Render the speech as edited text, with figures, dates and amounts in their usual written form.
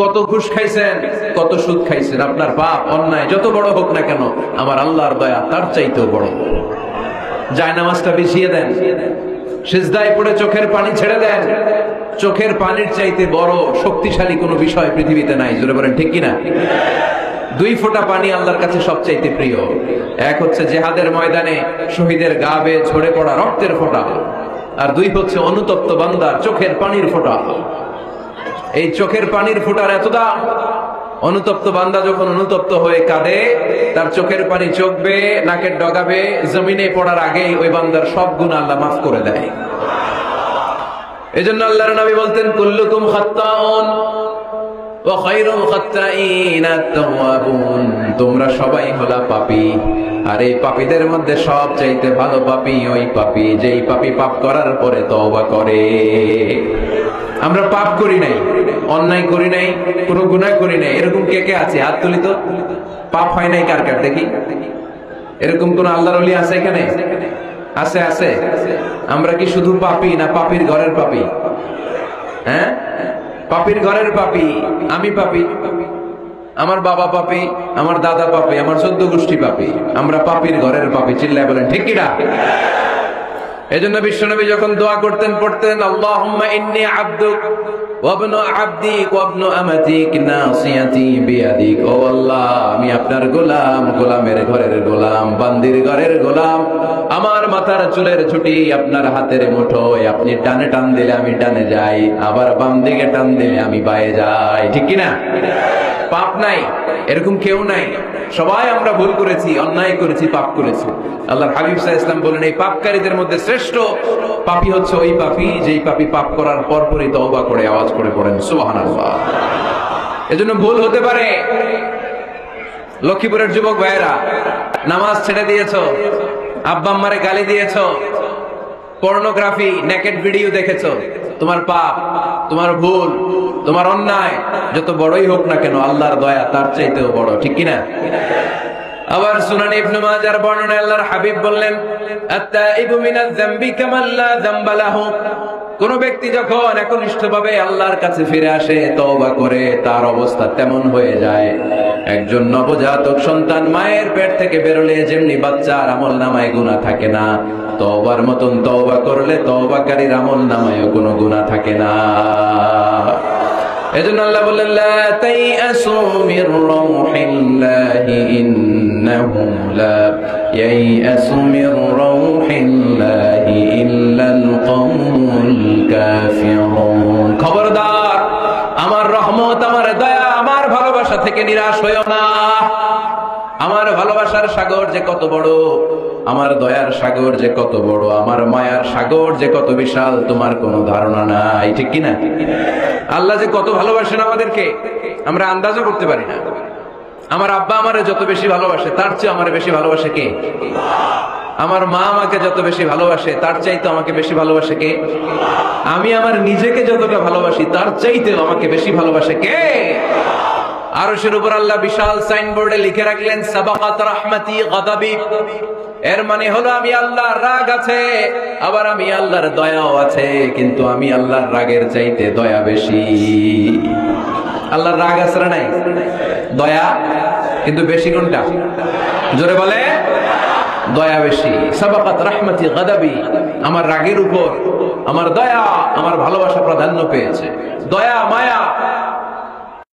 কত ঘুষ খাইছেন, কত সুদ খাইছেন, আপনার পাপ অন্যায় যত বড় হোক না কেন, আমার আল্লাহর দয়া তার চাইতেও বড়। জায়নামাজটা বিছিয়ে দেন, সিজদায় পড়ে চোখের পানি ছেড়ে দেন। চোখের পানির চাইতে বড় শক্তিশালী কোনো বিষয় পৃথিবীতে নাই। জোরে বলেন ঠিক কিনা? 2 ফোঁটা পানি আল্লাহর কাছে সবচাইতে প্রিয়। এক হচ্ছে জিহাদের ময়দানে শহীদের গা বেয়ে ঝরে পড়া রক্তের ফোঁটা, আর 2 হচ্ছে অনুতপ্ত বান্দার চোখের পানির ফোঁটা। এই চোখের পানির ফোঁটার এত দাম, অনুতপ্ত বান্দা যখন অনুতপ্ত হয়ে কাঁদে, তার চোখের পানি চোখ বেয়ে নাকের ডগা বেয়ে জমিনে পড়ার আগেই ওই বান্দার সব গুনাহ আল্লাহ মাফ করে দেয়। এজন্য আল্লাহর নবী বলতেন, কুল্লুকুম খাত্তাউন ওয়া খায়রুল খাত্তাইনা আত-তাওয়াবুন। তোমরা সবাই হলা পাপী, আর এই পাপীদের মধ্যে সবচাইতে ভালো পাপী ওই পাপী যেই পাপী পাপ করার পরে তওবা করে। আমরা পাপ করি নাই, অন্যায় করি নাই, কোনো গুনাহ করি নাই, এরকম কে কে আছে? হাত তুলি তো। পাপ হয় নাই কার কার দেখি? এরকম কোন আল্লাহর ওলি আছে এখানে? আছে আছে। আমরা কি শুধু পাপী না পাপীর ঘরের পাপী? হ্যাঁ, পাপীর ঘরের পাপী। আমি পাপী, আমার বাবা পাপী, আমার দাদা পাপী, আমার 14 গোষ্ঠী পাপী। আমরা পাপীর ঘরের পাপী। চিল্লায় বলেন ঠিক কিনা? এজন্য বিশ্বনবী যখন দোয়া করতেন পড়তেন, আল্লাহুম্মা ইন্নী আবদুক ওয়া ইবনু আবদিক ওয়া ইবনু আমাতিক নাসিয়াতি বিয়াদিক। ও আল্লাহ, আমি আপনার গোলাম, গোলামের ঘরের গোলাম, বান্দির ঘরের গোলাম। আমার মাথার চুলের ঝুঁটি আপনার হাতের মুঠোয়। আপনি ডানে টান দিলে আমি ডানে যাই, আবার বাম দিকে টান দিলে আমি বায়ে যাই। ঠিক কিনা? পাপ নাই এরকম কেউ নাই। সবাই আমরা ভুল করেছি, অন্যায় করেছি, পাপ করেছি। আল্লাহর হাবিব সাল্লাল্লাহু আলাইহি ওয়াসাল্লাম বলেন, এই পাপকারীদের মধ্যে শ্রেষ্ঠ পাপী হচ্ছে ওই পাপী যেই পাপী পাপ করার পরপরই তওবা করে আওয়াজ করে পড়েন সুবহানাল্লাহ। এজন্য ভুল হতে পারে। লক্ষ্মীপুরের যুবক ভাইয়েরা, নামাজ ছেড়ে দিয়েছো, আব্বা আম্মারে গালি দিয়েছো, পর্নোগ্রাফি, নেকেড ভিডিও দেখেছো, তোমার পাপ, তোমার ভুল, তোমার অন্যায় যত বড়ই হোক না কেন, আল্লাহর দয়া তার চাইতেও বড়। ঠিক কিনা? আবার সুনান ইবনে মাজার বর্ণনায় আল্লাহর হাবিব বললেন, আত-তাইবু মিনাজ যামবি কামান লা যামবা লাহু। কোন ব্যক্তি যখন একনিষ্ঠভাবে আল্লাহর কাছে ফিরে আসে, তওবা করে, তার অবস্থা তেমন হয়ে যায় একজন নবজাতক সন্তান মায়ের পেট থেকে বেরোলে যেমনি বাচ্চার আমলনামায় গুনাহ থাকে না, তওবার মতন তওবা করলে তওবাকারীর আমলনামায়ও কোনো গুনাহ থাকে না। এজন্য আল্লাহ বললেন, লা তাইআসু মির রাউহিল্লাহি ইন্নাহু লা ইয়াইআসু মির রাউহিল্লাহি ইল্লাল কওমুল কাফিরুন। খবরদার, আমার রহমত, আমার দয়া, আমার ভালোবাসা থেকে নিরাশ হইও না। আমার ভালোবাসার সাগর যে কত বড়, আমার দয়ার সাগর যে কত বড়, আমার মায়ার সাগর যে কত বিশাল, তোমার কোনো ধারণা নাই। ঠিক কিনা? আল্লাহ যে কত ভালোবাসেন আমাদেরকে আমরা আন্দাজও করতে পারি না। আমার আব্বা আমারে যত বেশি ভালোবাসে, তার চেয়ে আমার বেশি ভালোবাসে কে? আমার মা আমাকে যত বেশি ভালোবাসে, তার চাইতে আমাকে বেশি ভালোবাসে কে? আমি আমার নিজেকে যতটা ভালোবাসি, তার চাইতে আমাকে বেশি ভালোবাসে কে? আরশের উপর আল্লাহ বিশাল সাইনবোর্ডে লিখে রাখলেন, সাবাকাত রাহমাতি গাদাবি। এর মানে হলো আমি আল্লাহর রাগ আছে, আবার আমি আল্লাহর দয়াও আছে, কিন্তু আমি আল্লাহর রাগের চাইতে দয়া বেশি। আল্লাহর রাগ আছে না নাই? দয়া কিন্তু বেশি কোনটা? জোরে বলে, দয়া বেশি। সাবাকাত রাহমাতি গাদাবি। আমার রাগের উপর আমার দয়া, আমার ভালোবাসা প্রাধান্য পেয়েছে। দয়া, মায়া